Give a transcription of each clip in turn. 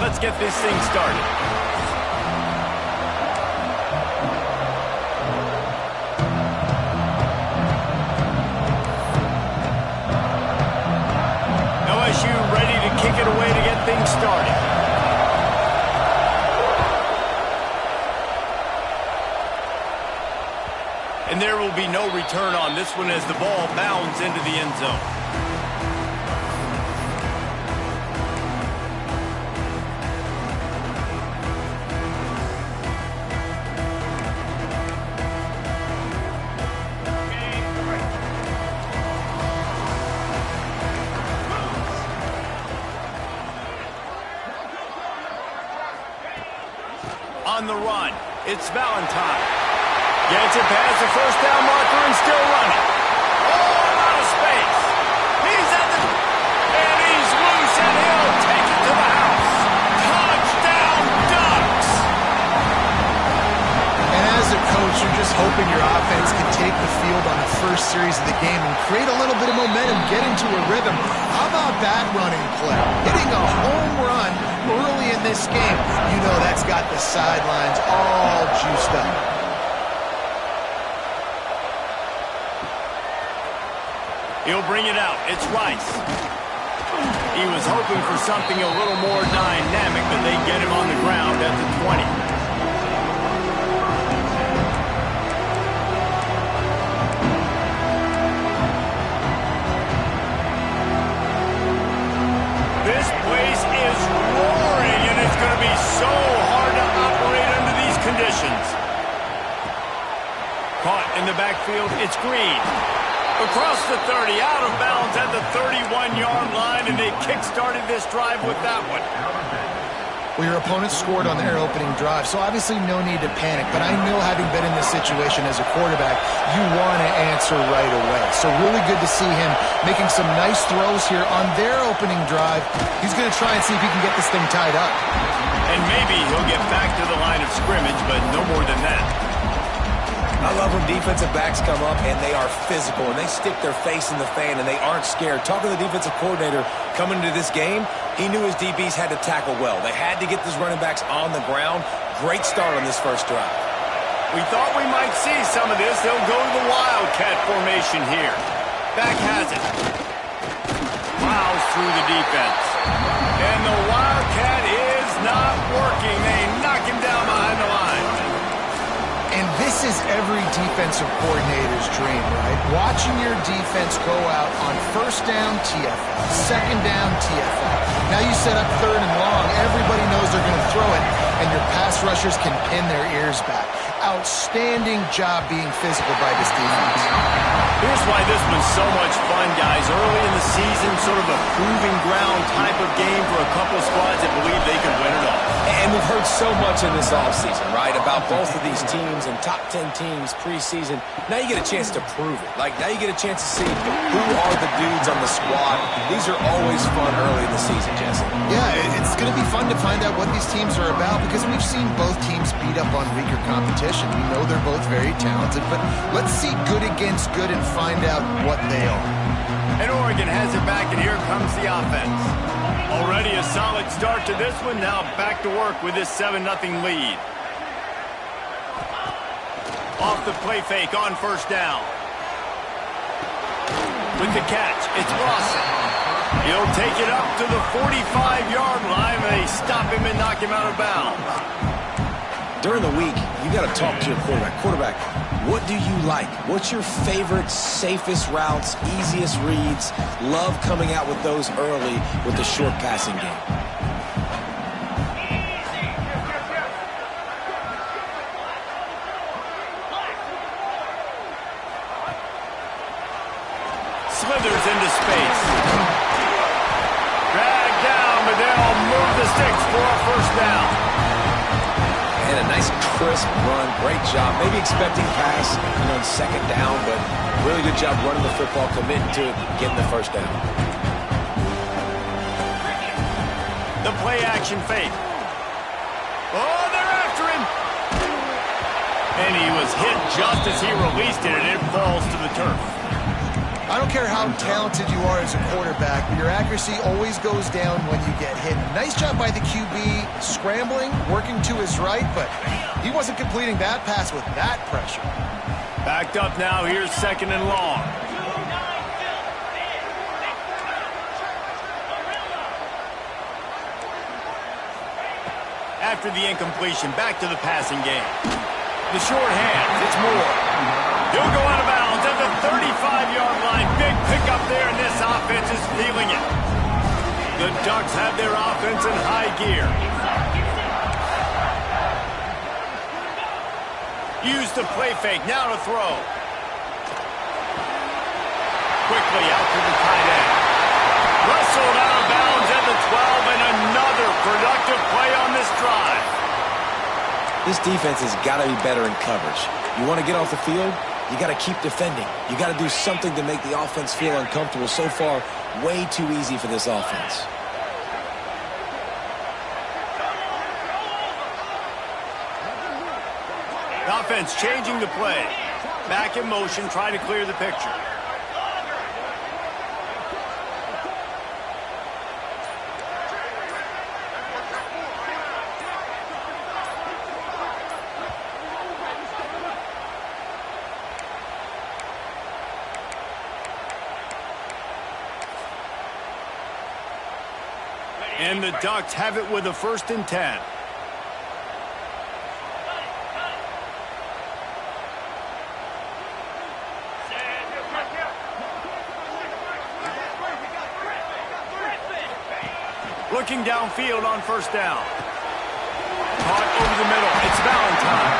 Let's get this thing started. LSU ready to kick it away to get things started. And there will be no return on this one as the ball bounds into the end zone. On the run, it's Valentine. Gets it past the first down marker and still running. Oh, out of space. He's at the... And he's loose and he'll take it to the house. Touchdown, Ducks! And as a coach, you're just hoping your offense can take the field on the first series of the game and create a little bit of momentum, get into a rhythm. How about that running play? Hitting a home run early in this game. You know that's got the sidelines all juiced up. He'll bring it out. It's Rice. He was hoping for something a little more dynamic, but they get him on the ground at the 20. This place is roaring, and it's going to be so hard to operate under these conditions. Caught in the backfield. It's Green. Across the 30, out of bounds at the 31-yard line, and they kick-started this drive with that one. Well, your opponent scored on their opening drive, so obviously no need to panic. But I know, having been in this situation as a quarterback, you want to answer right away. So really good to see him making some nice throws here on their opening drive. He's going to try and see if he can get this thing tied up. And maybe he'll get back to the line of scrimmage, but no more than that. I love when defensive backs come up and they are physical and they stick their face in the fan and they aren't scared. Talking to the defensive coordinator coming into this game, he knew his DBs had to tackle well. They had to get these running backs on the ground. Great start on this first drive. We thought we might see some of this. They'll go to the Wildcat formation here. Back has it. Plows through the defense. And the Wildcat is not working. They knock him down behind the line. And this is every defensive coordinator's dream, right? Watching your defense go out on first down, TFL, second down, TFL. Now you set up third and long. Everybody knows they're going to throw it, and your pass rushers can pin their ears back. Outstanding job being physical by this defense. Here's why this was so much fun, guys. Early in the season, sort of a proving ground type of game for a couple squads that believe they can win it all. And we've heard so much in this offseason, right, about both of these teams and top 10 teams preseason. Now you get a chance to prove it. Like, now you get a chance to see who are the dudes on the squad. These are always fun early in the season, Jesse. Yeah, it's going to be fun to find out what these teams are about because we've seen both teams beat up on weaker competition. We know they're both very talented, but let's see good against good and find out what they are. And Oregon has it back, and here comes the offense. Already a solid start to this one. Now back to work with this 7-0 lead. Off the play fake on first down. With the catch, it's Lawson. He'll take it up to the 45-yard line. They stop him and knock him out of bounds. During the week, you got to talk to your quarterback. Quarterback, what do you like? What's your favorite, safest routes, easiest reads? Love coming out with those early with the short passing game. Slithers into space. Dragged down, but they'll move the sticks for a first down. And a nice crisp run. Great job. Maybe expecting pass, on second down, but really good job running the football, committing to it, getting the first down. The play action fake. Oh, they're after him. And he was hit just as he released it, and it falls to the turf. I don't care how talented you are as a quarterback, but your accuracy always goes down when you get hit. Nice job by the QB, scrambling, working to his right, but he wasn't completing that pass with that pressure. Backed up now, here's 2nd and long. After the incompletion, back to the passing game. The short hand, it's Moore. He'll go out of bounds at the 35-yard line. Big pickup there, and this offense is feeling it. The Ducks have their offense in high gear. Use the play fake, now to throw. Quickly out to the tight end. Wrestled out of bounds at the 12, and another productive play on this drive. This defense has got to be better in coverage. You want to get off the field, you got to keep defending. You got to do something to make the offense feel uncomfortable. So far, way too easy for this offense. The offense changing the play. Back in motion, trying to clear the picture. And the Ducks have it with a 1st and 10. Looking downfield on 1st down. Caught over the middle. It's Valentine.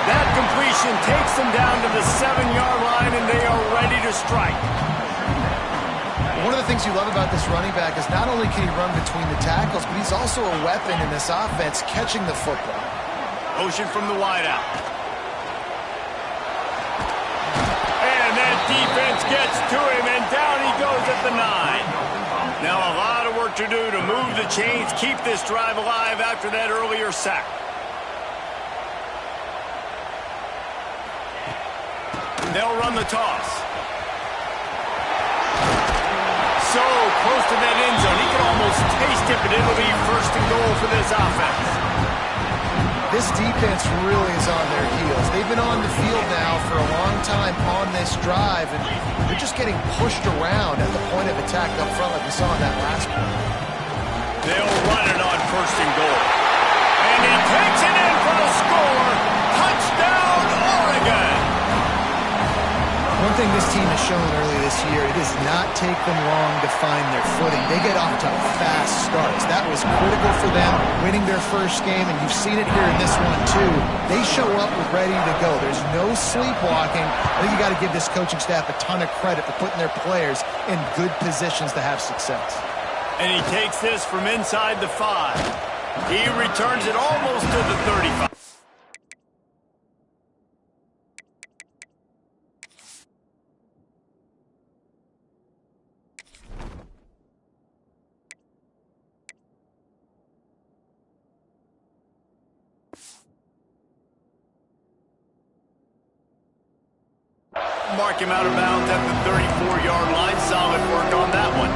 That completion takes them down to the 7-yard line, and they are ready to strike. One of the things you love about this running back is not only can he run between the tackles, but he's also a weapon in this offense catching the football. Motion from the wideout. And that defense gets to him, and down he goes at the 9. Now a lot of work to do to move the chains, keep this drive alive after that earlier sack. They'll run the toss. So close to that end zone. He can almost taste it, but it'll be 1st and goal for this offense. This defense really is on their heels. They've been on the field now for a long time on this drive, and they're just getting pushed around at the point of attack up front like we saw in that last one. They'll run it on 1st and goal. And he takes it in for the score. Touchdown, Oregon! One thing this team has shown early this year, it does not take them long to find their footing. They get off to fast starts. That was critical for them, winning their 1st game, and you've seen it here in this one too. They show up ready to go. There's no sleepwalking. I think you got to give this coaching staff a ton of credit for putting their players in good positions to have success. And he takes this from inside the 5. He returns it almost to the 35. Mark him out of bounds at the 34-yard line. Solid work on that one.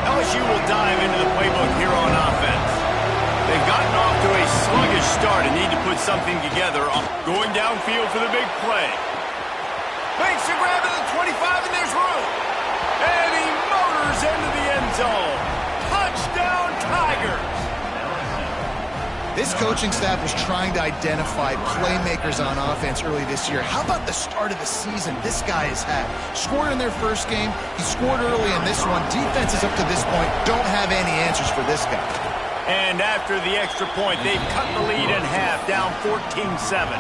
LSU will dive into the playbook here on offense. They've gotten off to a sluggish start and need to put something together. Going downfield for the big play. Makes a grab at the 25, and there's room. And he motors into the end zone. Touchdown, Tigers. This coaching staff was trying to identify playmakers on offense early this year. How about the start of the season this guy has had? Scored in their 1st game. He scored early in this one. Defenses up to this point don't have any answers for this guy. And after the extra point, they've cut the lead in half, down 14-7.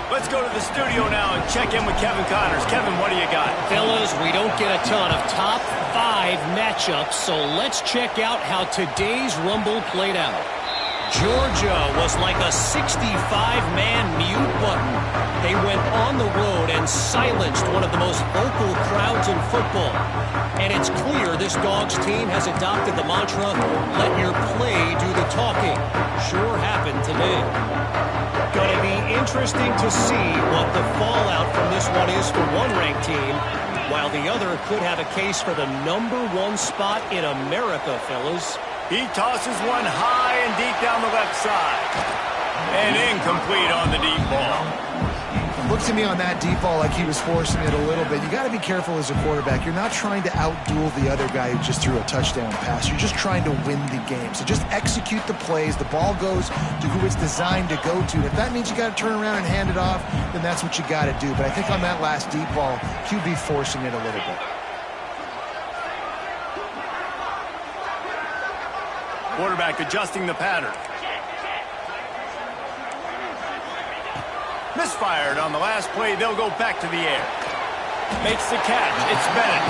Let's go to the studio now and check in with Kevin Connors. Kevin, what do you got? Fellas, we don't get a ton of top 5 matchups, so let's check out how today's Rumble played out. Georgia was like a 65-man mute button. They went on the road and silenced one of the most vocal crowds in football. And it's clear this Dogs team has adopted the mantra, let your play do the talking. Sure happened today. Gonna be interesting to see what the fallout from this one is for one ranked team, while the other could have a case for the #1 spot in America, fellas. He tosses one high and deep down the left side. And incomplete on the deep ball. Looked to me on that deep ball like he was forcing it a little bit. You got to be careful as a quarterback. You're not trying to outduel the other guy who just threw a touchdown pass. You're just trying to win the game. So just execute the plays. The ball goes to who it's designed to go to. And if that means you got to turn around and hand it off, then that's what you got to do. But I think on that last deep ball, QB forcing it a little bit. Quarterback adjusting the pattern. Misfired on the last play. They'll go back to the air. Makes the catch. It's Bennett.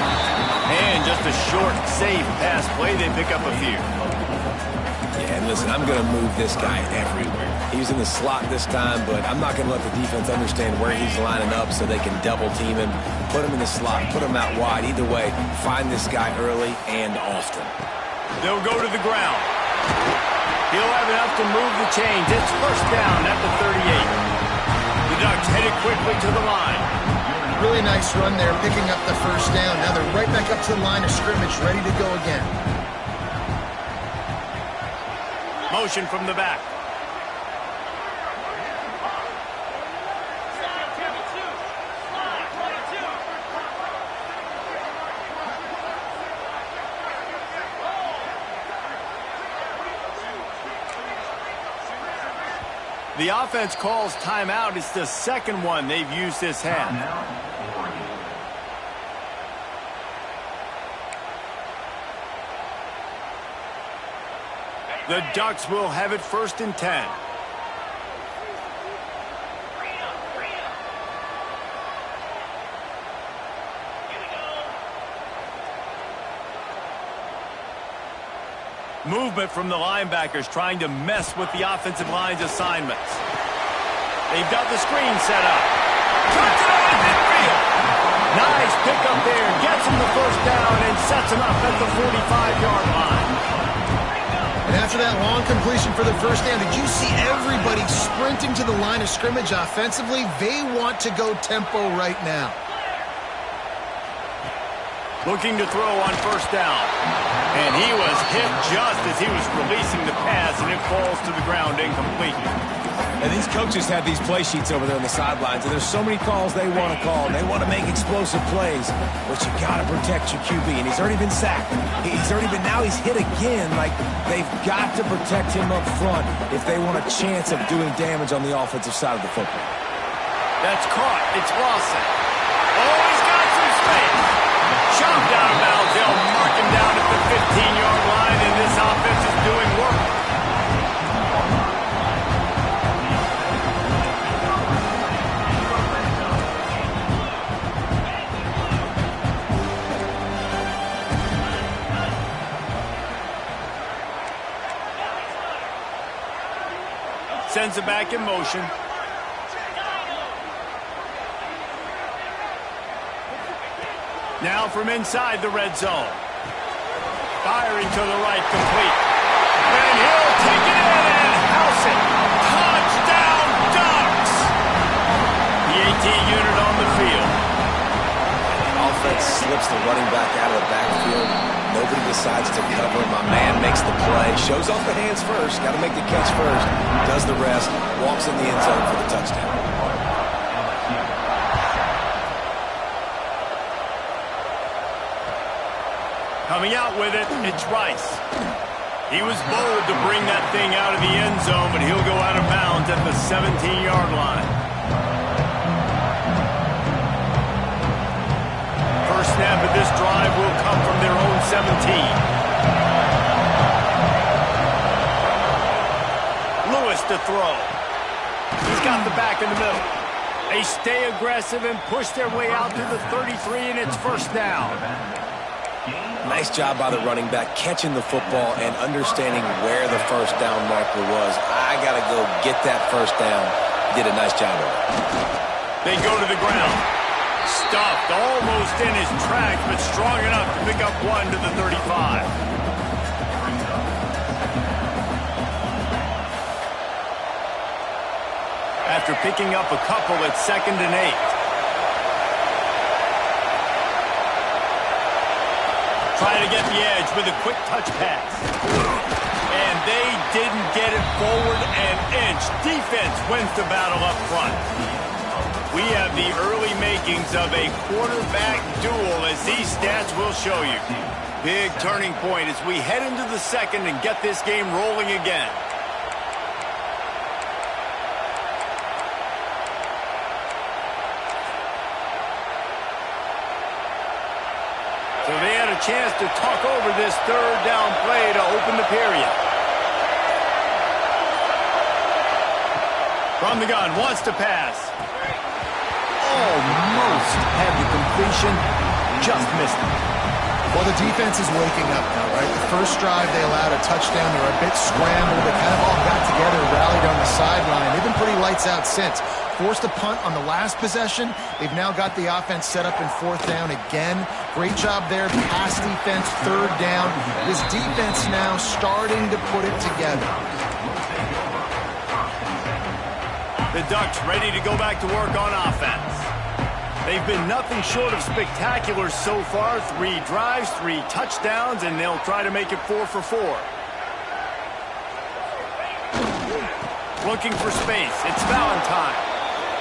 And just a short, safe pass play. They pick up a few. Yeah, and listen, I'm going to move this guy everywhere. He's in the slot this time, but I'm not going to let the defense understand where he's lining up so they can double team him, put him in the slot, put him out wide. Either way, find this guy early and often. They'll go to the ground. He'll have enough to move the chains. It's first down at the 38. The Ducks headed quickly to the line. Really nice run there, picking up the first down. Now they're right back up to the line of scrimmage, ready to go again. Motion from the back. The offense calls timeout. It's the second one they've used this half. The Ducks will have it first and 10. Movement from the linebackers trying to mess with the offensive line's assignments. They've got the screen set up. Turns it over to midfield. Nice pickup there. Gets him the first down and sets him up at the 45-yard line. And after that long completion for the first down, did you see everybody sprinting to the line of scrimmage offensively? They want to go tempo right now. Looking to throw on first down. And he was hit just as he was releasing the pass, and it falls to the ground incomplete. And these coaches have these play sheets over there on the sidelines, and there's so many calls they want to call, and they want to make explosive plays, but you got to protect your QB, and he's already been sacked. Now he's hit again. Like, they've got to protect him up front if they want a chance of doing damage on the offensive side of the football. That's caught. It's Lawson. Oh, he's got some space. Chopped out of bounds. They'll mark him down at the 15-yard line, and this offense is doing work. Sends it back in motion. Now from inside the red zone. Firing to the right, complete. And he'll take it in and house it. Touchdown, Ducks! The 18 unit on the field. Offense slips the running back out of the backfield. Nobody decides to cover. My man makes the play. Shows off the hands first. Got to make the catch first. Does the rest. Walks in the end zone for the touchdown. Coming out with it, it's Rice. He was bold to bring that thing out of the end zone, but he'll go out of bounds at the 17-yard line. First snap of this drive will come from their own 17. Lewis to throw. He's got the back in the middle. They stay aggressive and push their way out to the 33, and it's first down. Nice job by the running back, catching the football and understanding where the first down marker was. I got to go get that first down. Did a nice job of it. They go to the ground. Stuffed almost in his tracks, but strong enough to pick up one to the 35. After picking up a couple, it's 2nd and 8. Trying to get the edge with a quick touch pass. And they didn't get it forward an inch. Defense wins the battle up front. We have the early makings of a quarterback duel, as these stats will show you. Big turning point as we head into the second and get this game rolling again. So they had a chance to talk over this third down play to open the period. From the gun, wants to pass. Almost had the completion, just missed it. Well, the defense is waking up now, right? The first drive, they allowed a touchdown. They were a bit scrambled. They kind of all got together, rallied on the sideline. They've been pretty lights out since. Forced a punt on the last possession. They've now got the offense set up in 4th down again. Great job there. Pass defense, 3rd down. This defense now starting to put it together. The Ducks ready to go back to work on offense. They've been nothing short of spectacular so far. 3 drives, 3 touchdowns, and they'll try to make it 4 for 4. Looking for space. It's Valentine.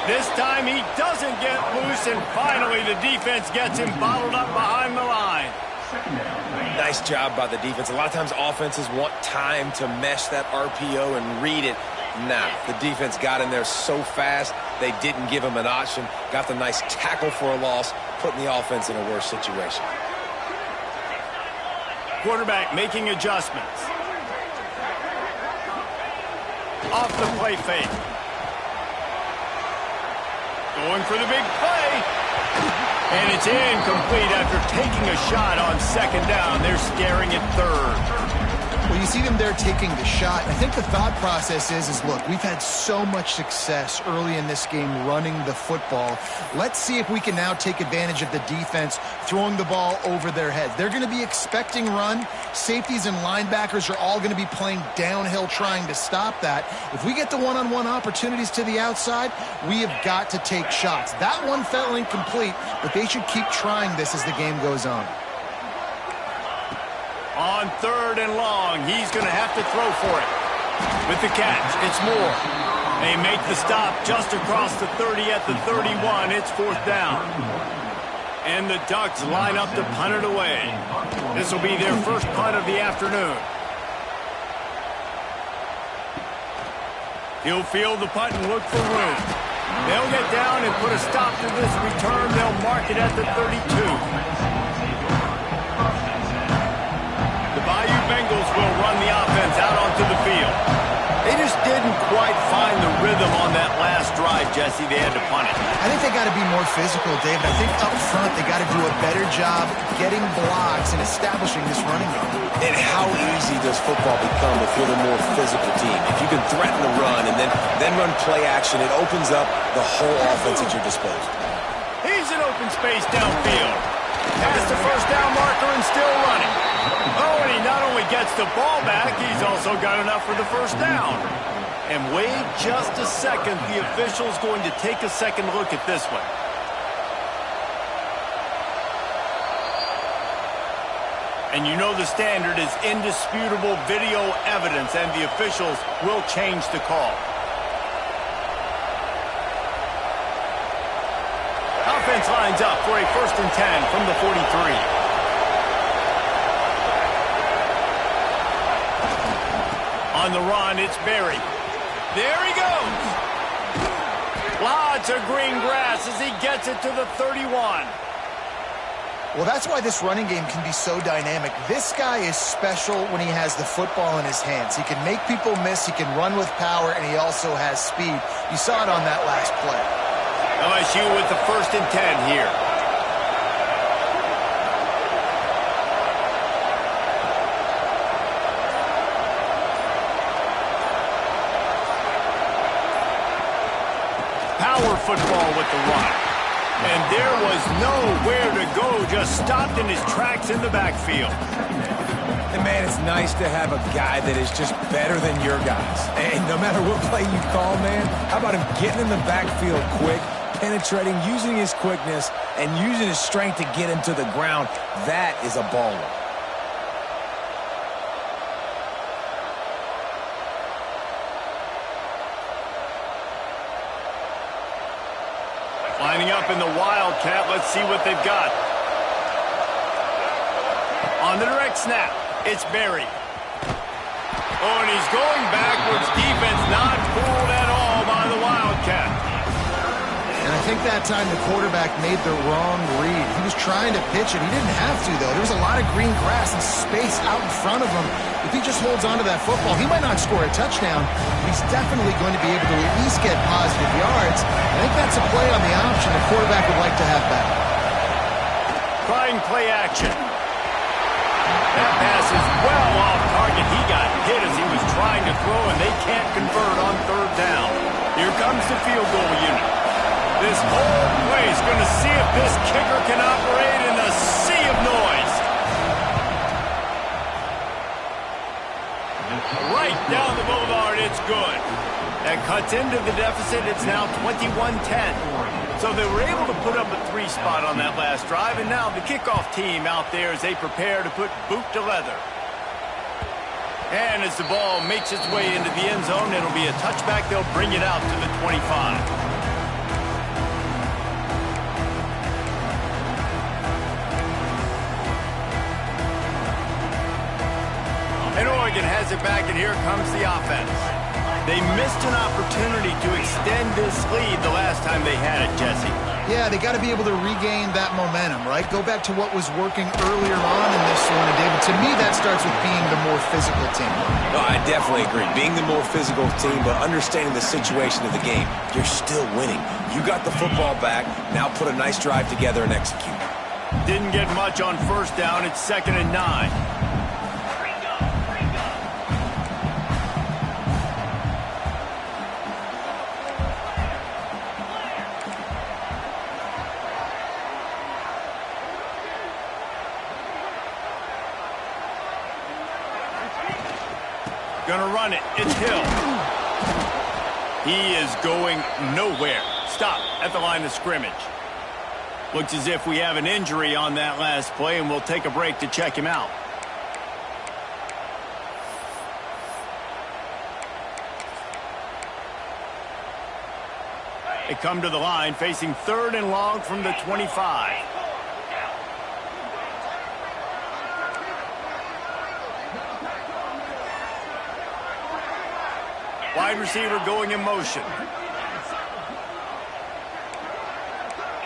This time he doesn't get loose, and finally the defense gets him bottled up behind the line. Nice job by the defense. A lot of times offenses want time to mesh that RPO and read it. Nah, the defense got in there so fast, they didn't give him an option. Got the nice tackle for a loss, putting the offense in a worse situation. Quarterback making adjustments. Off the play fake. Going for the big play. And it's incomplete after taking a shot on 2nd down. They're scaring it 3rd. Well, you see them there taking the shot. I think the thought process is, look, we've had so much success early in this game running the football. Let's see if we can now take advantage of the defense throwing the ball over their heads. They're going to be expecting run. Safeties and linebackers are all going to be playing downhill trying to stop that. If we get the one-on-one opportunities to the outside, we have got to take shots. That one fell incomplete, but they should keep trying this as the game goes on. On 3rd and long, he's going to have to throw for it. With the catch, it's Moore. They make the stop just across the 30 at the 31. It's 4th down. And the Ducks line up to punt it away. This will be their first punt of the afternoon. He'll field the punt and look for room. They'll get down and put a stop to this return. They'll mark it at the 32. Bayou Bengals will run the offense out onto the field. They just didn't quite find the rhythm on that last drive, Jesse. They had to punt it. I think they got to be more physical, David. I think up front they got to do a better job getting blocks and establishing this running game. And how easy does football become if you're the more physical team? If you can threaten the run and then run play action, it opens up the whole offense at your disposal. He's in open space downfield. Past the first down marker and still running. Oh, and he not only gets the ball back, he's also got enough for the first down. And wait just a second. The official's going to take a second look at this one. And you know the standard is indisputable video evidence, and the officials will change the call. Offense lines up for a 1st and 10 from the 43. On the run, it's Berry. There he goes. Lots of green grass as he gets it to the 31. Well, that's why this running game can be so dynamic. This guy is special when he has the football in his hands. He can make people miss, he can run with power, and he also has speed. You saw it on that last play. LSU with the 1st and 10 here. football with the run. And there was nowhere to go, just stopped in his tracks in the backfield. And, man, it's nice to have a guy that is just better than your guys. And no matter what play you call, man, how about him getting in the backfield quick, penetrating, using his quickness, and using his strength to get him to the ground? That is a baller. Lining up in the Wildcat. Let's see what they've got. On the direct snap, it's Berry. Oh, and he's going backwards. Defense not fooled at all by the Wildcat. And I think that time the quarterback made the wrong read. He was trying to pitch it. He didn't have to, though. There was a lot of green grass and space out in front of him. If he just holds on to that football, he might not score a touchdown, but he's definitely going to be able to at least get positive yards. I think that's a play on the option the quarterback would like to have back. Trying play action. That pass is well off target. He got hit as he was trying to throw, and they can't convert on third down. Here comes the field goal unit. This whole place going to see if this kicker can operate in a sea of noise. Right down the boulevard, it's good. That cuts into the deficit. It's now 21-10. So they were able to put up a 3 spot on that last drive, and now the kickoff team out there as they prepare to put boot to leather. And as the ball makes its way into the end zone, it'll be a touchback. They'll bring it out to the 25. And Oregon has it back, and here comes the offense. They missed an opportunity to extend this lead the last time they had it, Jesse. Yeah, they got to be able to regain that momentum, right? Go back to what was working earlier on in this one. And David, to me, that starts with being the more physical team. No, I definitely agree. Being the more physical team, but understanding the situation of the game. You're still winning. You got the football back. Now put a nice drive together and execute. Didn't get much on first down. It's 2nd and 9. Gonna run it. It's Hill. He is going nowhere. Stop at the line of scrimmage. Looks as if we have an injury on that last play, and we'll take a break to check him out. They come to the line facing 3rd and long from the 25. Wide receiver going in motion.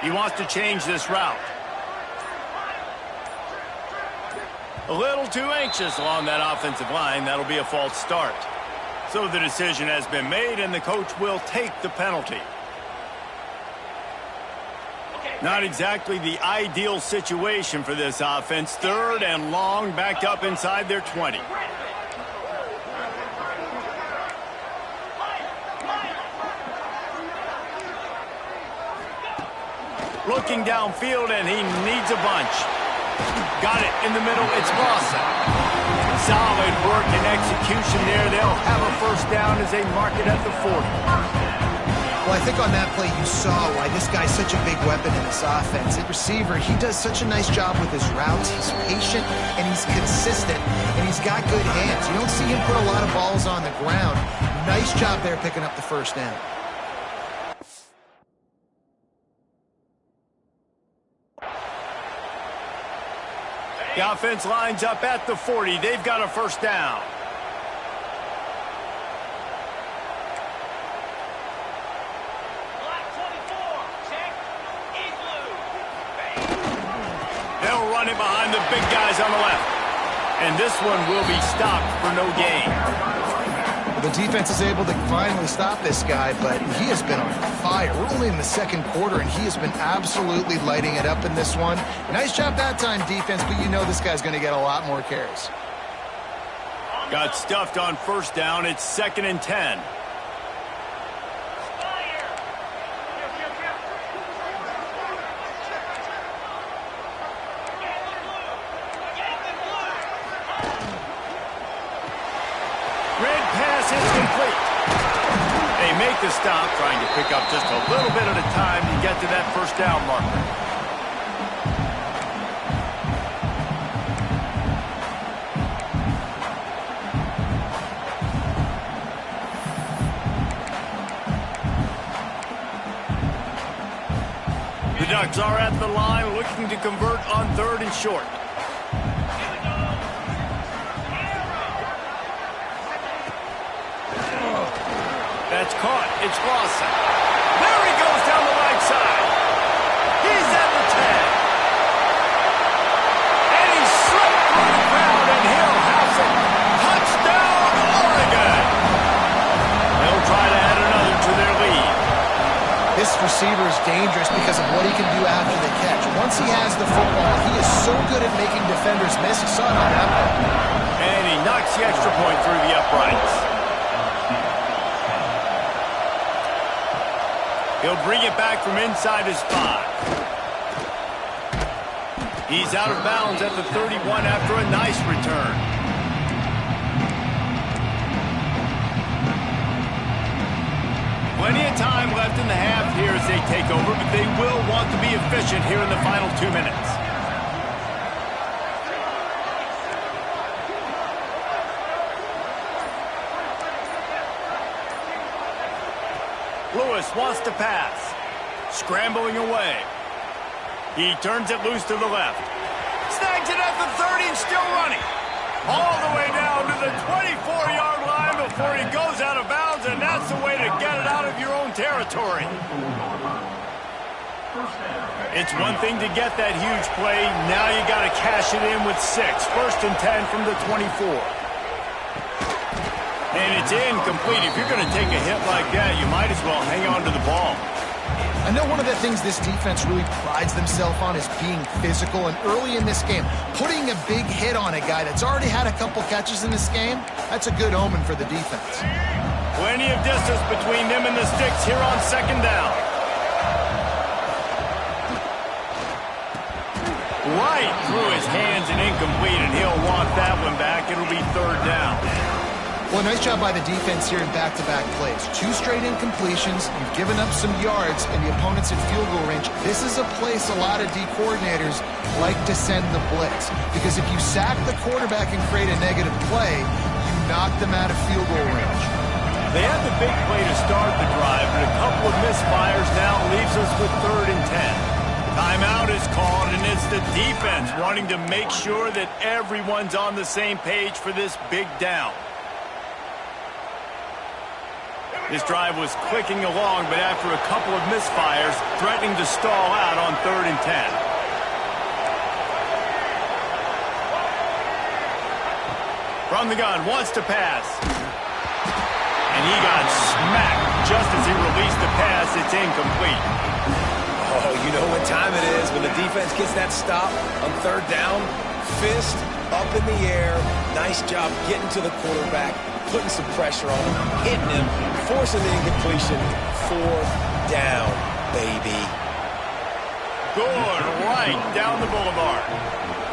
He wants to change this route. A little too anxious along that offensive line. That'll be a false start. So the decision has been made, and the coach will take the penalty. Not exactly the ideal situation for this offense. 3rd and long, backed up inside their 20. Looking downfield, and he needs a bunch. Got it in the middle. It's Lawson. Solid work and execution there. They'll have a first down as they mark it at the 40. Well, I think on that play you saw why this guy's such a big weapon in this offense. At receiver, he does such a nice job with his routes. He's patient, and he's consistent, and he's got good hands. You don't see him put a lot of balls on the ground. Nice job there picking up the first down. The offense lines up at the 40. They've got a first down. They'll run it behind the big guys on the left. And this one will be stopped for no gain. The defense is able to finally stop this guy, but he has been on fire. We're only in the 2nd quarter, and he has been absolutely lighting it up in this one. Nice job that time, defense, but you know this guy's going to get a lot more carries. Got stuffed on first down. It's 2nd and 10. make the stop, trying to pick up just a little bit at a time to get to that first down marker. The Ducks are at the line looking to convert on 3rd and short. That's caught. It's Lawson. There he goes down the right side. He's at the 10. And he slipped through the crowd, and he'll house it. Touchdown, Oregon. They'll try to add another to their lead. This receiver is dangerous because of what he can do after the catch. Once he has the football, he is so good at making defenders miss. He saw it on that one. And he knocks the extra point through the uprights. He'll bring it back from inside his 5. He's out of bounds at the 31 after a nice return. Plenty of time left in the half here as they take over, but they will want to be efficient here in the final 2 minutes. Lewis wants to pass. Scrambling away. He turns it loose to the left. Snags it at the 30 and still running. All the way down to the 24-yard line before he goes out of bounds, and that's the way to get it out of your own territory. It's one thing to get that huge play. Now you got to cash it in with 6. 1st and 10 from the 24. And it's incomplete. If you're going to take a hit like that, you might as well hang on to the ball. I know one of the things this defense really prides themselves on is being physical, and early in this game, putting a big hit on a guy that's already had a couple catches in this game, that's a good omen for the defense. Plenty of distance between them and the sticks here on 2nd down. Right through his hands and incomplete, and he'll want that one back. It'll be 3rd down. Well, nice job by the defense here in back-to-back plays. 2 straight incompletions. You've given up some yards, and the opponent's in field goal range. This is a place a lot of D coordinators like to send the blitz, because if you sack the quarterback and create a negative play, you knock them out of field goal range. They had the big play to start the drive, but a couple of misfires now leaves us with 3rd and 10. Timeout is called, and it's the defense wanting to make sure that everyone's on the same page for this big down. This drive was clicking along, but after a couple of misfires, threatening to stall out on 3rd and 10. From the gun, wants to pass. And he got smacked just as he released the pass. It's incomplete. Oh, you know what time it is when the defense gets that stop on 3rd down. Fist up in the air. Nice job getting to the quarterback, putting some pressure on him, hitting him, forcing the incompletion. 4th down, baby. Good, right down the boulevard.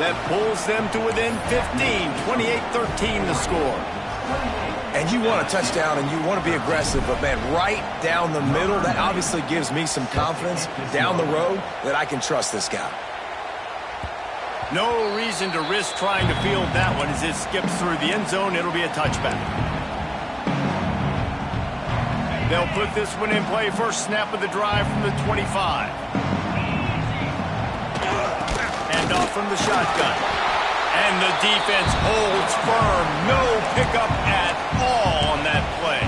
That pulls them to within 15, 28-13 the score. And you want a touchdown and you want to be aggressive, but man, right down the middle, that obviously gives me some confidence down the road that I can trust this guy. No reason to risk trying to field that one as it skips through the end zone. It'll be a touchback. They'll put this one in play. First snap of the drive from the 25. And off from the shotgun. And the defense holds firm. No pickup at all on that play.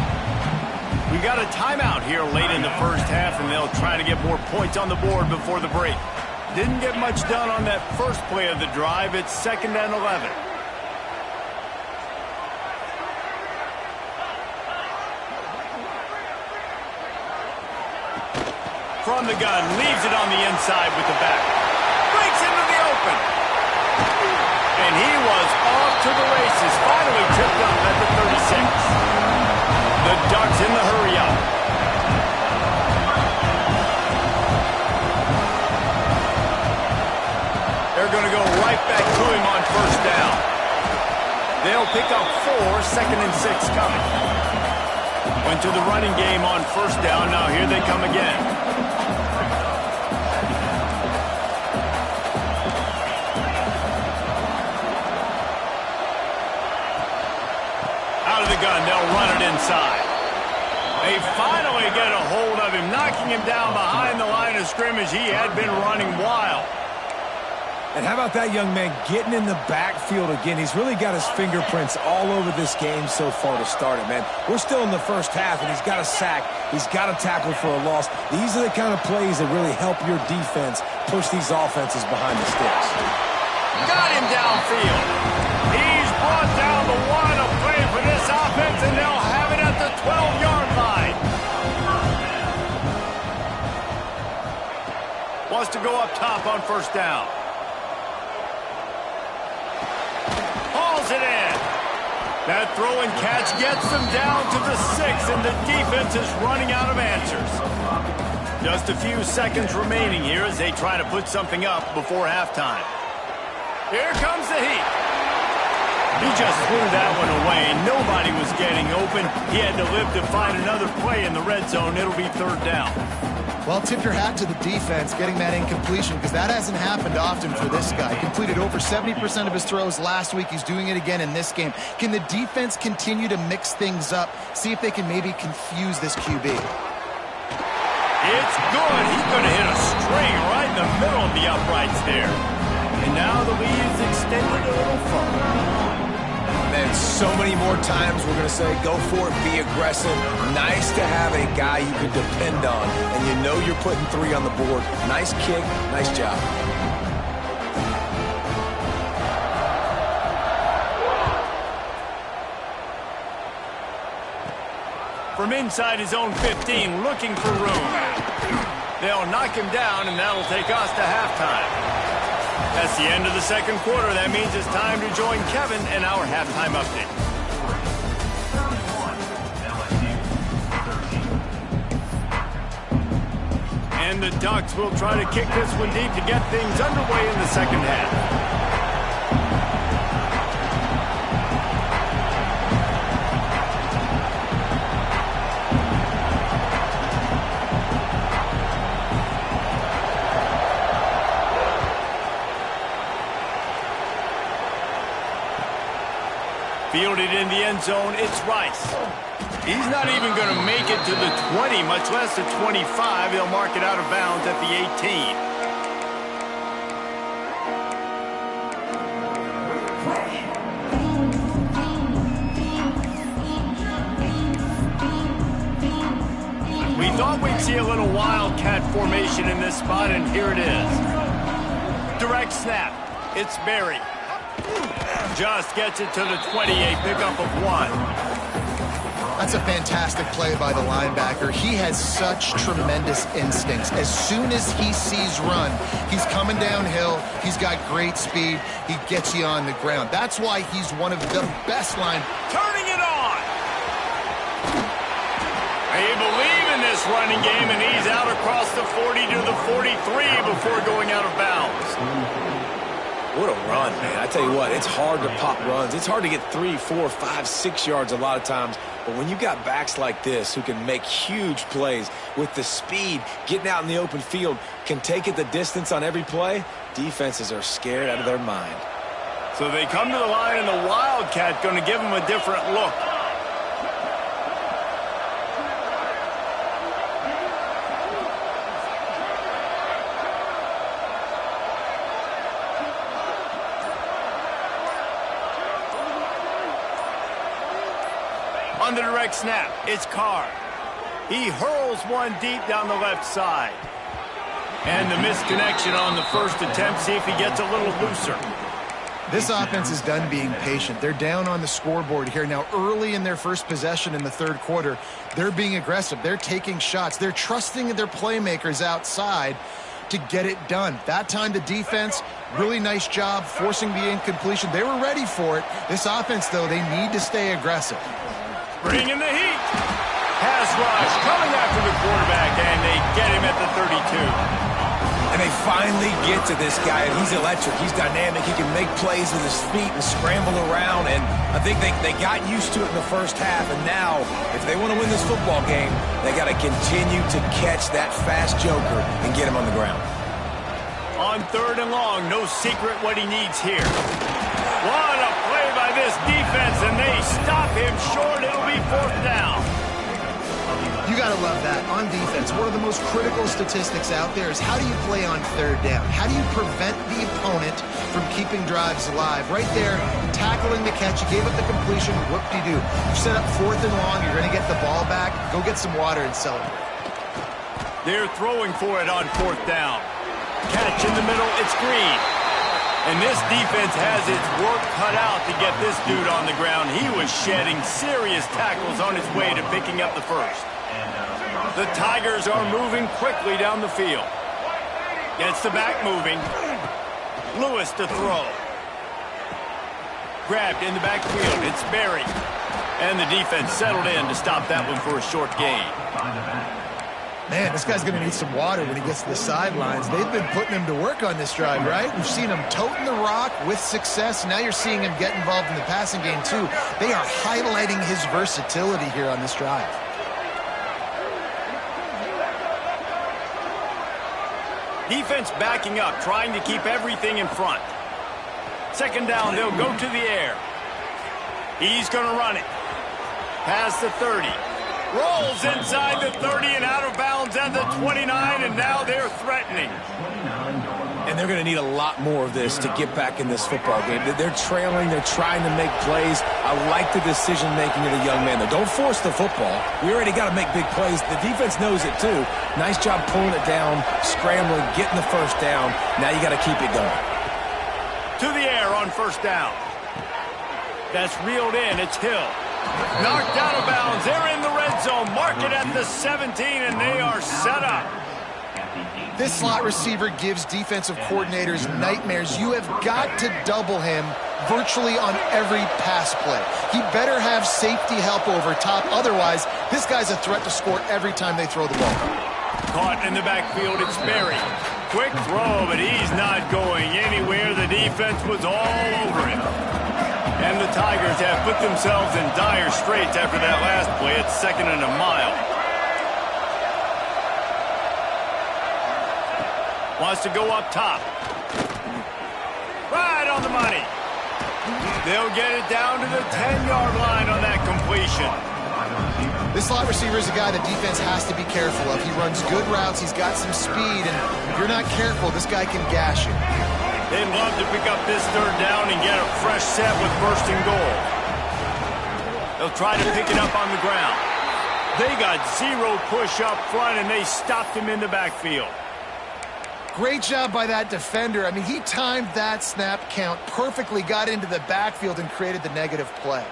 We got a timeout here late in the first half, and they'll try to get more points on the board before the break. Didn't get much done on that first play of the drive. It's 2nd and 11. From the gun, leaves it on the inside with the back. Breaks into the open. And he was off to the races. Finally tripped up at the 36. The Ducks in the hurry-up. They're going to go right back to him on 1st down. They'll pick up 4, 2nd and 6 coming. Went to the running game on first down. Now here they come again. Out of the gun, they'll run it inside. They finally get a hold of him, knocking him down behind the line of scrimmage. He had been running wild. And how about that young man getting in the backfield again? He's really got his fingerprints all over this game so far to start it, man. We're still in the first half, and he's got a sack. He's got a tackle for a loss. These are the kind of plays that really help your defense push these offenses behind the sticks. Got him downfield. He's brought down the line of play for this offense, and they'll have it at the 12-yard line. Wants to go up top on first down. Hauls it in. That throw and catch gets them down to the 6, and the defense is running out of answers. Just a few seconds remaining here as they try to put something up before halftime. Here comes the heat. He just threw that one away. Nobody was getting open. He had to live to find another play in the red zone. It'll be third down. Well, tip your hat to the defense getting that incompletion, because that hasn't happened often for this guy. Completed over 70% of his throws last week. He's doing it again in this game. Can the defense continue to mix things up, see if they can maybe confuse this QB? It's good. He's going to hit a string right in the middle of the uprights there. And now the lead is extended a little further. And so many more times we're going to say, go for it, be aggressive. Nice to have a guy you can depend on, and you know you're putting 3 on the board. Nice kick, nice job. From inside his own 15, looking for room. They'll knock him down, and that'll take us to halftime. That's the end of the second quarter. That means it's time to join Kevin in our halftime update. And the Ducks will try to kick this one deep to get things underway in the second half. Fielded in the end zone, it's Rice. He's not even going to make it to the 20, much less the 25. He'll mark it out of bounds at the 18. We thought we'd see a little wildcat formation in this spot, and here it is. Direct snap. It's Berry. Just gets it to the 28, pickup of 1. That's a fantastic play by the linebacker. He has such tremendous instincts. As soon as he sees run, he's coming downhill. He's got great speed. He gets you on the ground. That's why he's one of the best line. Turning it on. They believe in this running game, and he's out across the 40 to the 43 before going out of bounds. What a run, man. I tell you what, it's hard to pop runs. It's hard to get 3, 4, 5, 6 yards a lot of times. But when you got backs like this who can make huge plays with the speed, getting out in the open field, can take it the distance on every play, defenses are scared out of their mind. So they come to the line, and the Wildcat going to give them a different look. On the direct snap, it's Carr. He hurls one deep down the left side. And the misconnection on the first attempt. See if he gets a little looser. This offense is done being patient. They're down on the scoreboard here. Now, early in their first possession in the third quarter, they're being aggressive. They're taking shots. They're trusting their playmakers outside to get it done. That time, the defense, really nice job forcing the incompletion. They were ready for it. This offense, though, they need to stay aggressive. Bringing the heat. Pass rush coming after the quarterback, and they get him at the 32. And they finally get to this guy, and he's electric. He's dynamic. He can make plays with his feet and scramble around. And I think they got used to it in the first half. And now, if they want to win this football game, they got to continue to catch that fast joker and get him on the ground. On 3rd and long, no secret what he needs here. What a play by this defense, and they stop him short. It'll be 4th down. You got to love that. On defense, one of the most critical statistics out there is how do you play on 3rd down? How do you prevent the opponent from keeping drives alive? Right there, tackling the catch. You gave up the completion. Whoop-de-doo. You set up 4th and long. You're going to get the ball back. Go get some water and celebrate. They're throwing for it on 4th down. Catch in the middle. It's Green. And this defense has its work cut out to get this dude on the ground. He was shedding serious tackles on his way to picking up the first. The Tigers are moving quickly down the field. Gets the back moving. Lewis to throw. Grabbed in the backfield. It's Berry. And the defense settled in to stop that one for a short gain. Man, this guy's going to need some water when he gets to the sidelines. They've been putting him to work on this drive, right? We've seen him toting the rock with success. Now you're seeing him get involved in the passing game, too. They are highlighting his versatility here on this drive. Defense backing up, trying to keep everything in front. 2nd down, they'll go to the air. He's going to run it. Past the 30. Rolls inside the 30 and out of bounds at the 29, and now they're threatening. And they're going to need a lot more of this to get back in this football game. They're trailing. They're trying to make plays. I like the decision-making of the young man, though. Don't force the football. We already got to make big plays. The defense knows it, too. Nice job pulling it down, scrambling, getting the first down. Now you got to keep it going. To the air on 1st down. That's reeled in. It's Hill. Knocked out of bounds. They're in the red zone. Mark it at the 17, and they are set up. This slot receiver gives defensive coordinators nightmares. You have got to double him virtually on every pass play. He better have safety help over top. Otherwise, this guy's a threat to score every time they throw the ball. Caught in the backfield. It's Berry. Quick throw, but he's not going anywhere. The defense was all over him. And the Tigers have put themselves in dire straits after that last play. It's 2nd and a mile. Wants to go up top. Right on the money. They'll get it down to the 10-yard line on that completion. This slot receiver is a guy the defense has to be careful of. He runs good routes. He's got some speed. And if you're not careful, this guy can gash you. They'd love to pick up this 3rd down and get a fresh set with 1st and goal. They'll try to pick it up on the ground. They got 0 push up front, and they stopped him in the backfield. Great job by that defender. I mean, he timed that snap count perfectly, got into the backfield, and created the negative play.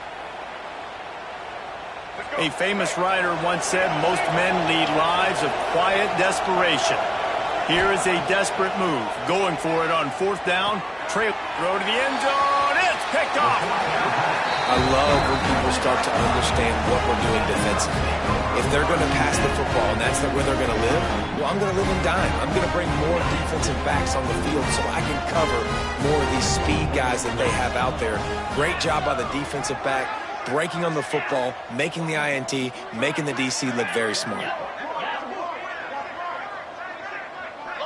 A famous writer once said, most men lead lives of quiet desperation. Here is a desperate move. Going for it on 4th down. Throw to the end zone. It's picked off. I love when people start to understand what we're doing defensively. If they're going to pass the football and that's where they're going to live, well, I'm going to live and dime. I'm going to bring more defensive backs on the field so I can cover more of these speed guys that they have out there. Great job by the defensive back, breaking on the football, making the INT, making the DC look very smart.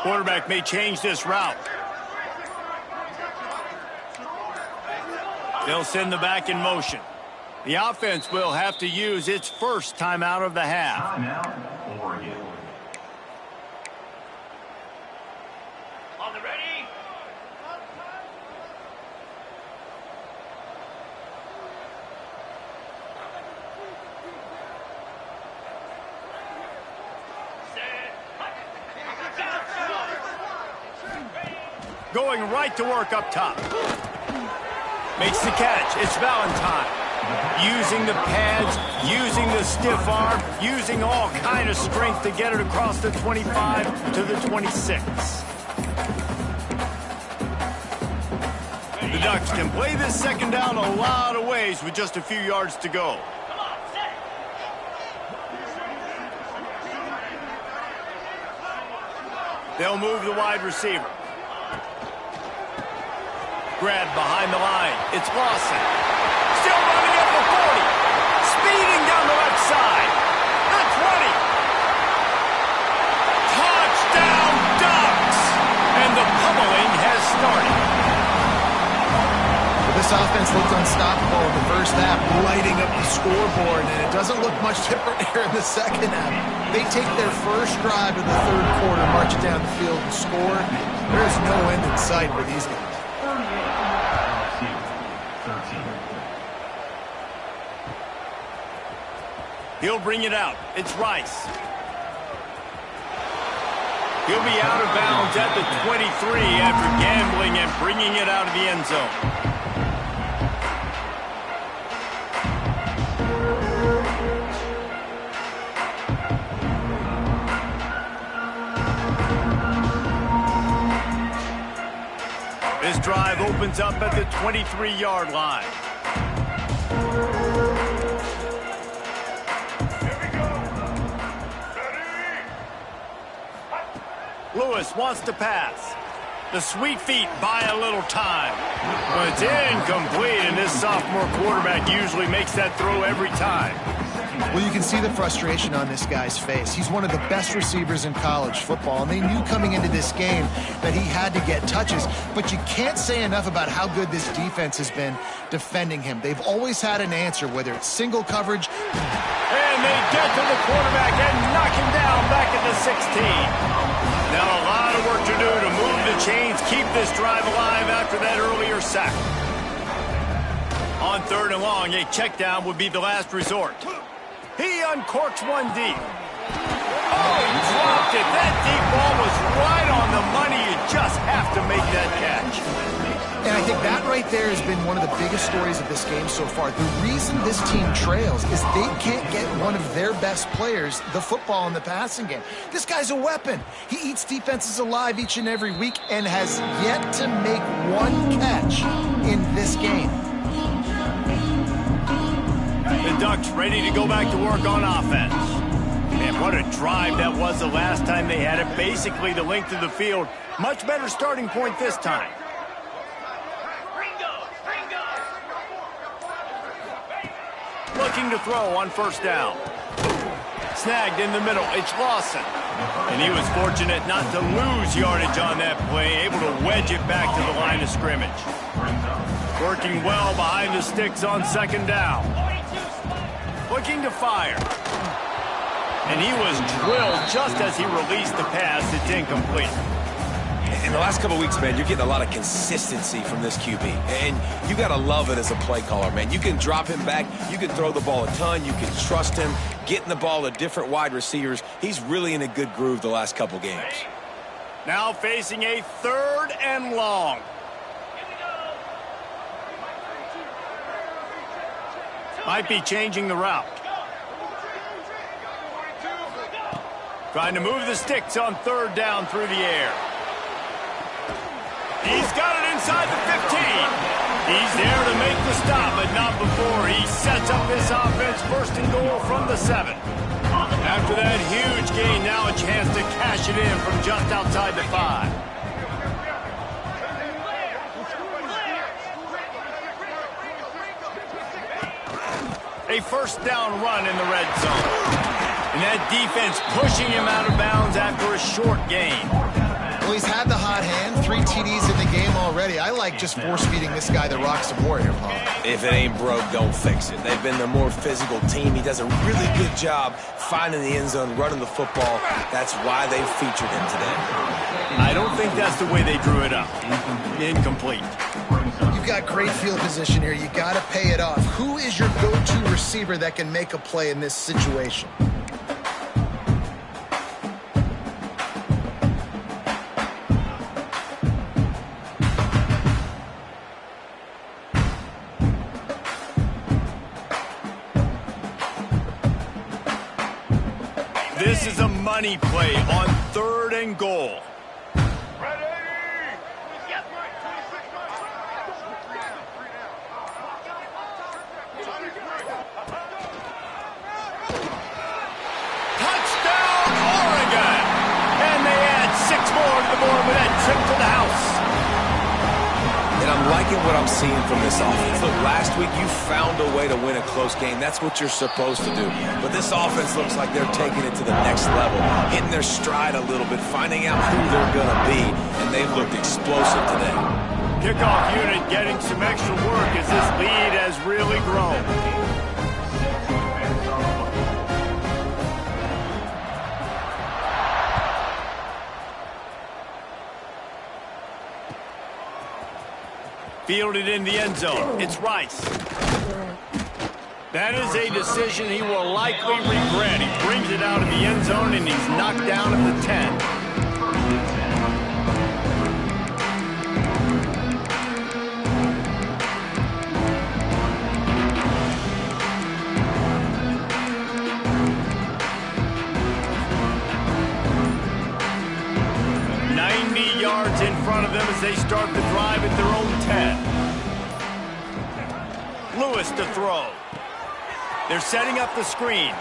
Quarterback may change this route. They'll send the back in motion. The offense will have to use its first timeout of the half. Timeout, Oregon. On the ready? Going right to work up top. Makes the catch. It's Valentine. Using the pads, using the stiff arm, using all kind of strength to get it across the 25 to the 26. The Ducks can play this 2nd down a lot of ways with just a few yards to go. They'll move the wide receiver. Grab behind the line. It's Lawson. Still running up the 40. Speeding down the left side. The 20. Touchdown Ducks! And the pummeling has started. Well, this offense looked unstoppable in the first half, lighting up the scoreboard, and it doesn't look much different here in the second half. They take their first drive of the third quarter, march it down the field, and score. There is no end in sight for these guys. He'll bring it out. It's Rice. He'll be out of bounds at the 23 after gambling and bringing it out of the end zone. This drive opens up at the 23-yard line. Lewis wants to pass. The sweet feet buy a little time. But it's incomplete, and this sophomore quarterback usually makes that throw every time. Well, you can see the frustration on this guy's face. He's one of the best receivers in college football, and they knew coming into this game that he had to get touches. But you can't say enough about how good this defense has been defending him. They've always had an answer, whether it's single coverage. And they get to the quarterback and knock him down back at the 16. Now a lot of work to do to move the chains, keep this drive alive after that earlier sack. On 3rd and long, a check down would be the last resort. He uncorks one deep. Oh, he dropped it. That deep ball was right on the money. You just have to make that catch. And I think that right there has been one of the biggest stories of this game so far. The reason this team trails is they can't get one of their best players the football in the passing game. This guy's a weapon. He eats defenses alive each and every week and has yet to make one catch in this game. The Ducks ready to go back to work on offense. Man, what a drive that was the last time they had it. Basically the length of the field. Much better starting point this time. Looking to throw on 1st down. Snagged in the middle. It's Lawson. And he was fortunate not to lose yardage on that play, able to wedge it back to the line of scrimmage. Working well behind the sticks on 2nd down. Looking to fire. And he was drilled just as he released the pass. It's incomplete. In the last couple of weeks, man, you're getting a lot of consistency from this QB. And you got to love it as a play caller, man. You can drop him back. You can throw the ball a ton. You can trust him. Getting the ball to different wide receivers. He's really in a good groove the last couple games. Now facing a 3rd and long. Might be changing the route. Trying to move the sticks on 3rd down through the air. He's got it inside the 15. He's there to make the stop, but not before he sets up this offense 1st and goal from the 7. After that huge gain, now a chance to cash it in from just outside the 5. A 1st down run in the red zone. And that defense pushing him out of bounds after a short gain. Well, he's had the hot hand, 3 TDs in the game already. I like just force-feeding this guy the rock some more here, Paul. If it ain't broke, don't fix it. They've been the more physical team. He does a really good job finding the end zone, running the football. That's why they featured him today. I don't think that's the way they drew it up. Incomplete. You've got great field position here. You got to pay it off. Who is your go-to receiver that can make a play in this situation? This is a money play on 3rd and goal. Touchdown, Oregon! And they add 6 more liking what I'm seeing from this offense. Look, last week you found a way to win a close game. That's what you're supposed to do. But this offense looks like they're taking it to the next level, hitting their stride a little bit, finding out who they're going to be, and they've looked explosive today. Kickoff unit getting some extra work as this lead has really grown. Fielded in the end zone. It's Rice. That is a decision he will likely regret. He brings it out of the end zone, and he's knocked down at the 10. In front of them as they start the drive at their own 10. Lewis to throw. They're setting up the screen.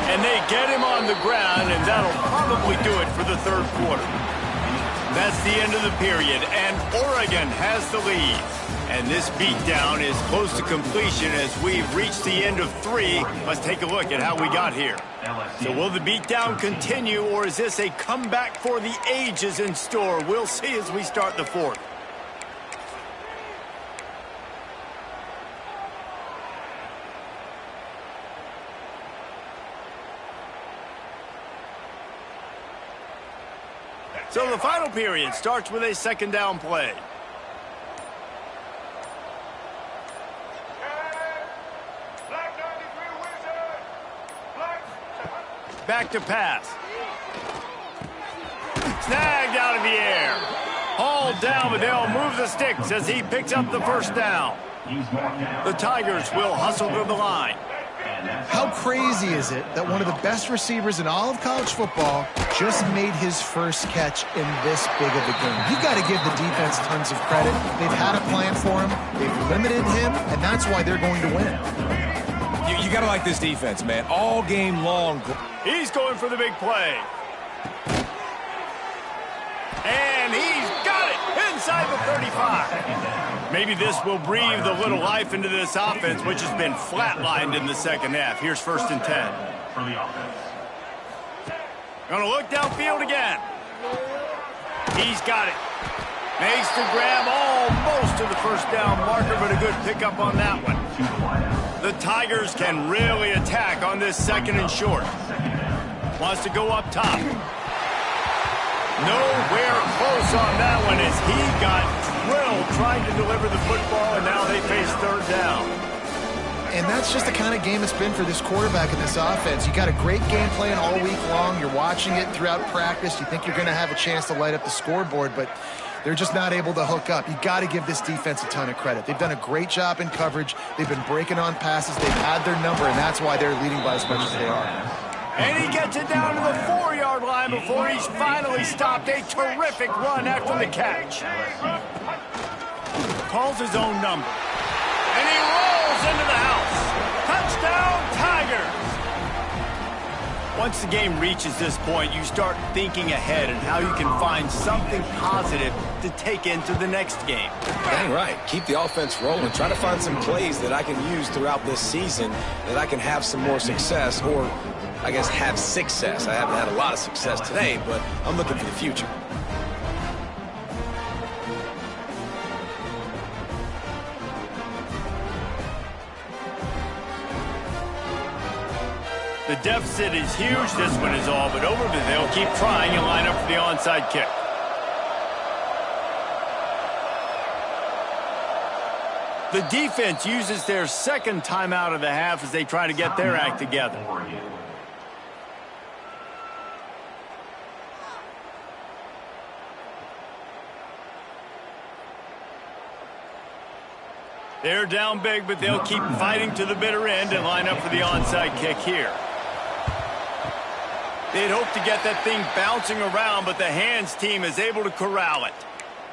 And they get him on the ground, and that'll probably do it for the third quarter. That's the end of the period, and Oregon has the lead. And this beatdown is close to completion as we've reached the end of 3. Let's take a look at how we got here. So will the beatdown continue, or is this a comeback for the ages in store? We'll see as we start the fourth. So the final period starts with a second down play. Back to pass. Snagged out of the air. Hauled down, but they'll move the sticks as he picks up the first down. The Tigers will hustle to the line. How crazy is it that one of the best receivers in all of college football just made his first catch in this big of a game? You've got to give the defense tons of credit. They've had a plan for him. They've limited him, and that's why they're going to win. You got to like this defense, man. All game long. He's going for the big play. And he's got it inside the 35. Maybe this will breathe a little life into this offense, which has been flatlined in the second half. Here's 1st and 10. Gonna look downfield again. He's got it. Makes the grab almost to the first down marker, but a good pickup on that one. The Tigers can really attack on this 2nd and short. Wants to go up top. Nowhere close on that one as he got drilled trying to deliver the football, and now they face 3rd down. And that's just the kind of game it's been for this quarterback in this offense. You got a great game plan all week long. You're watching it throughout practice. You think you're going to have a chance to light up the scoreboard, but they're just not able to hook up. You got to give this defense a ton of credit. They've done a great job in coverage. They've been breaking on passes. They've had their number, and that's why they're leading by as much as they are. And he gets it down to the 4-yard line before he's finally stopped. A terrific run after the catch. Calls his own number. And he rolls into the house. Touchdown, Tigers! Once the game reaches this point, you start thinking ahead and how you can find something positive to take into the next game. Dang right. Keep the offense rolling. Try to find some plays that I can use throughout this season that I can have some more success, or I guess have success. I haven't had a lot of success today, but I'm looking for the future. The deficit is huge. This one is all but over, but they'll keep trying and line up for the onside kick. The defense uses their 2nd timeout of the half as they try to get their act together. They're down big, but they'll keep fighting to the bitter end and line up for the onside kick here. They'd hope to get that thing bouncing around, but the hands team is able to corral it.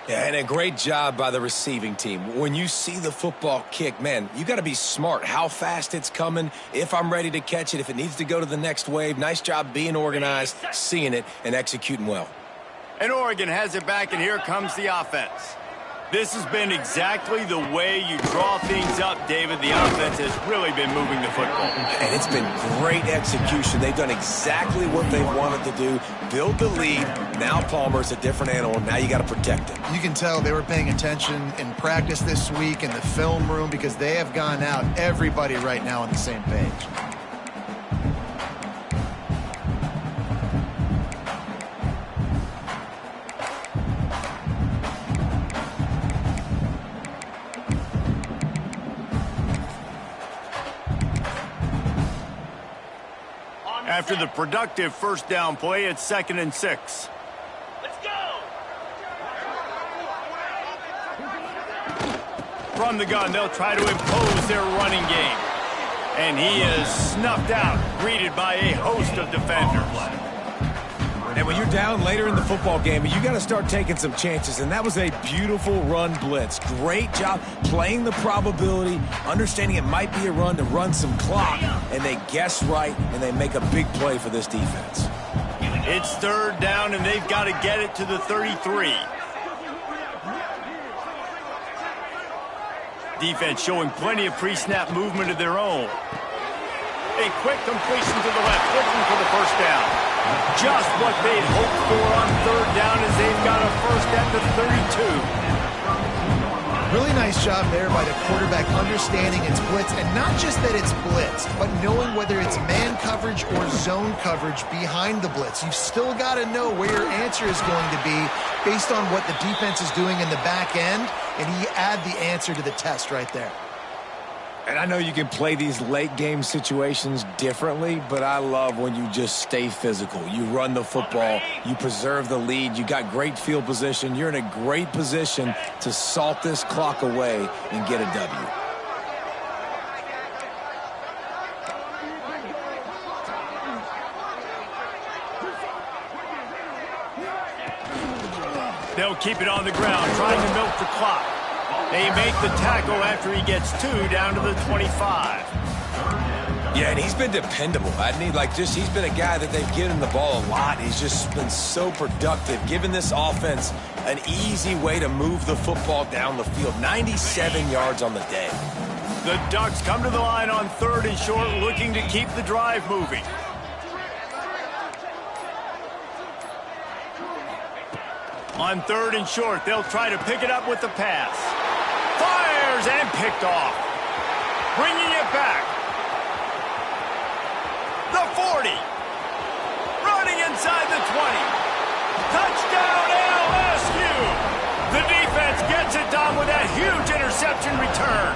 Yeah, and a great job by the receiving team. When you see the football kick, man, you got to be smart how fast it's coming, if I'm ready to catch it, if it needs to go to the next wave. Nice job being organized, seeing it, and executing well. And Oregon has it back, and here comes the offense. This has been exactly the way you draw things up, David. The offense has really been moving the football. And it's been great execution. They've done exactly what they wanted to do. Build the lead. Now Palmer's a different animal. Now you got to protect him. You can tell they were paying attention in practice this week in the film room because they have gone out, everybody right now on the same page. After the productive first down play, it's 2nd and 6. Let's go! From the gun, they'll try to impose their running game. And he is snuffed out, greeted by a host of defenders. And when you're down later in the football game, you got to start taking some chances. And that was a beautiful run blitz. Great job playing the probability, understanding it might be a run to run some clock. And they guess right, and they make a big play for this defense. It's 3rd down, and they've got to get it to the 33. Defense showing plenty of pre-snap movement of their own. A quick completion to the left, looking for the first down. Just what they'd hoped for on 3rd down as they've got a first at the 32. Really nice job there by the quarterback understanding it's blitz, and not just that it's blitz, but knowing whether it's man coverage or zone coverage behind the blitz. You've still got to know where your answer is going to be based on what the defense is doing in the back end, and he add the answer to the test right there. And I know you can play these late-game situations differently, but I love when you just stay physical. You run the football. You preserve the lead. You got great field position. You're in a great position to salt this clock away and get a W. They'll keep it on the ground, trying to milk the clock. They make the tackle after he gets 2 down to the 25. Yeah, and he's been dependable, hasn't he? He's been a guy that they've given the ball a lot. He's just been so productive, giving this offense an easy way to move the football down the field. 97 yards on the day. The Ducks come to the line on 3rd and short, looking to keep the drive moving. On 3rd and short, they'll try to pick it up with the pass. Fires and picked off. Bringing it back. The 40. Running inside the 20. Touchdown LSU. The defense gets it done with that huge interception return.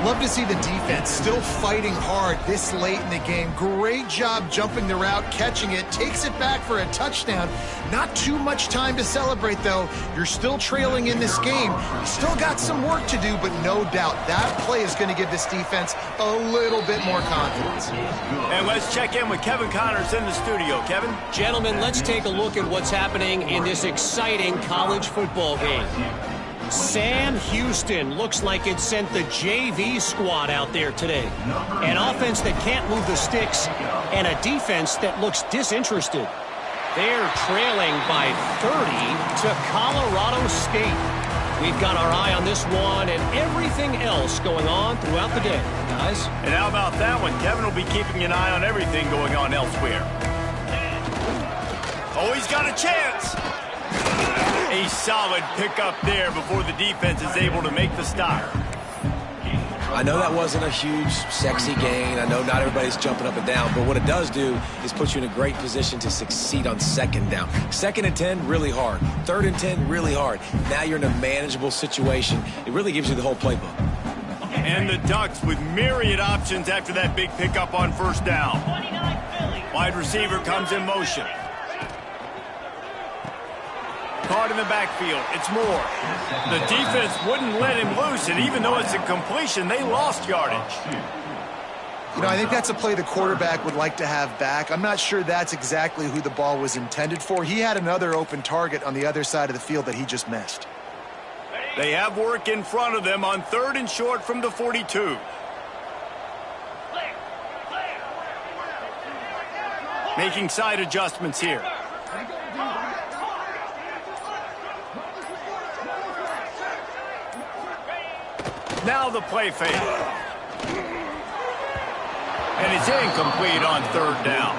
Love to see the defense still fighting hard this late in the game. Great job jumping the route, catching it, takes it back for a touchdown. Not too much time to celebrate, though. You're still trailing in this game. You still got some work to do, but no doubt that play is going to give this defense a little bit more confidence. And let's check in with Kevin Connors in the studio. Kevin? Gentlemen, let's take a look at what's happening in this exciting college football game. Sam Houston looks like it sent the JV squad out there today. An offense that can't move the sticks and a defense that looks disinterested. They're trailing by 30 to Colorado State. We've got our eye on this one and everything else going on throughout the day, guys. And how about that one? Kevin will be keeping an eye on everything going on elsewhere. Oh, he's got a chance. A solid pickup there before the defense is able to make the stop. I know that wasn't a huge, sexy gain. I know not everybody's jumping up and down, but what it does do is put you in a great position to succeed on 2nd down. 2nd and 10, really hard. 3rd and 10, really hard. Now you're in a manageable situation. It really gives you the whole playbook. And the Ducks with myriad options after that big pickup on 1st down. Wide receiver comes in motion. Caught in the backfield. It's Moore. The defense wouldn't let him loose, and even though it's a completion, they lost yardage. You know, I think that's a play the quarterback would like to have back. I'm not sure that's exactly who the ball was intended for. He had another open target on the other side of the field that he just missed. They have work in front of them on 3rd and short from the 42. Making side adjustments here. Now the play fake. And it's incomplete on third down.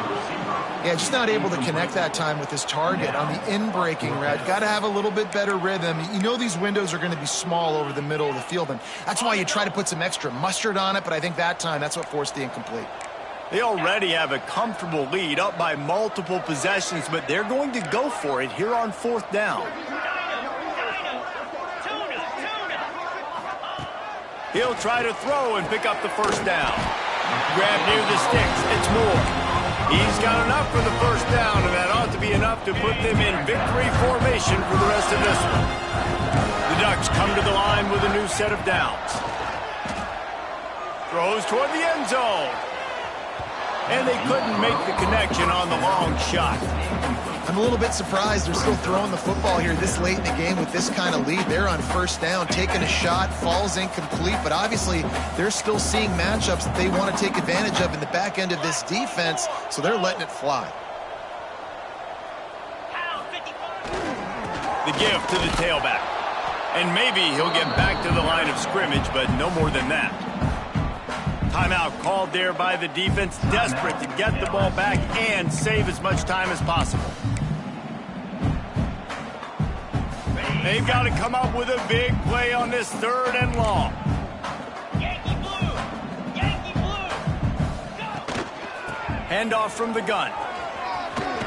Yeah, just not able to connect that time with his target on the in-breaking route. Got to have a little bit better rhythm. You know these windows are going to be small over the middle of the field, and that's why you try to put some extra mustard on it, but I think that time that's what forced the incomplete. They already have a comfortable lead up by multiple possessions, but they're going to go for it here on fourth down. He'll try to throw and pick up the first down. Grab near the sticks. It's Moore. He's got enough for the first down, and that ought to be enough to put them in victory formation for the rest of this one. The Ducks come to the line with a new set of downs. Throws toward the end zone. And they couldn't make the connection on the long shot. I'm a little bit surprised they're still throwing the football here this late in the game with this kind of lead. They're on first down, taking a shot, falls incomplete, but obviously they're still seeing matchups that they want to take advantage of in the back end of this defense, so they're letting it fly. The give to the tailback. And maybe he'll get back to the line of scrimmage, but no more than that. Timeout called there by the defense, desperate to get the ball back and save as much time as possible. They've got to come up with a big play on this third and long. Yankee blue! Yankee blue! Go! Handoff from the gun.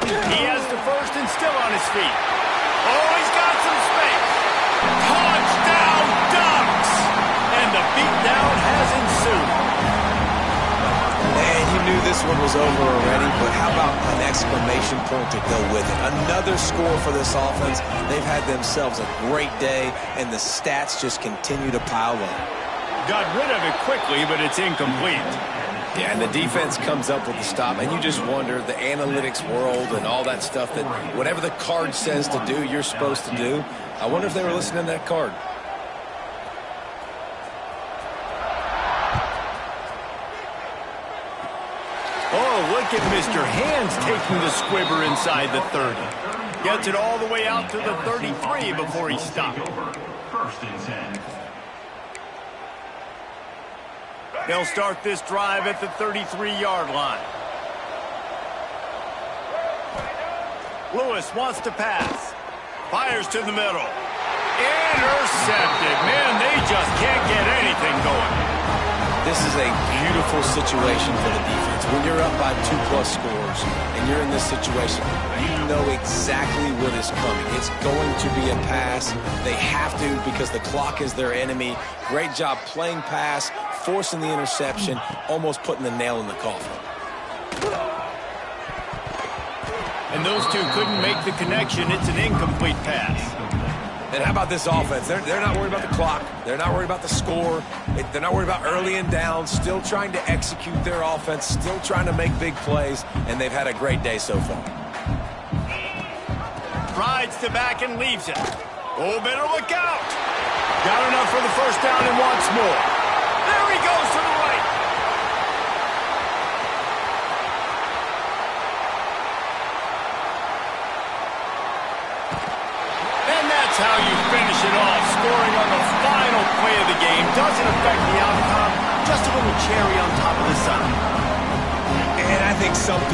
He has the first and still on his feet. Oh, he's got some space. Touchdown, Ducks! And the beatdown has ensued. And you knew this one was over already, but how about an exclamation point to go with it? Another score for this offense. They've had themselves a great day, and the stats just continue to pile up. Got rid of it quickly, but it's incomplete. Yeah, and the defense comes up with the stop, and you just wonder, the analytics world and all that stuff, that whatever the card says to do, you're supposed to do. I wonder if they were listening to that card. Oh, look at Mr. Hands taking the squibber inside the 30. Gets it all the way out to the 33 before he stopped. First and 10. They'll start this drive at the 33-yard line. Lewis wants to pass. Fires to the middle. Intercepted. Man, they just can't get anything going. This is a beautiful situation for the defense. When you're up by 2+ scores and you're in this situation, you know exactly what is coming. It's going to be a pass. They have to, because the clock is their enemy. Great job playing pass, forcing the interception, almost putting the nail in the coffin. And those two couldn't make the connection. It's an incomplete pass. And how about this offense? They're not worried about the clock. They're not worried about the score. They're not worried about early and down. Still trying to execute their offense. Still trying to make big plays. And they've had a great day so far. Rides to back and leaves it. Oh, better look out. Got enough for the first down and wants more. There he goes to the right. And that's how you finish it off. Scoring on the final play of the game doesn't affect the outcome. Just a little cherry on top of the sun. And I think some people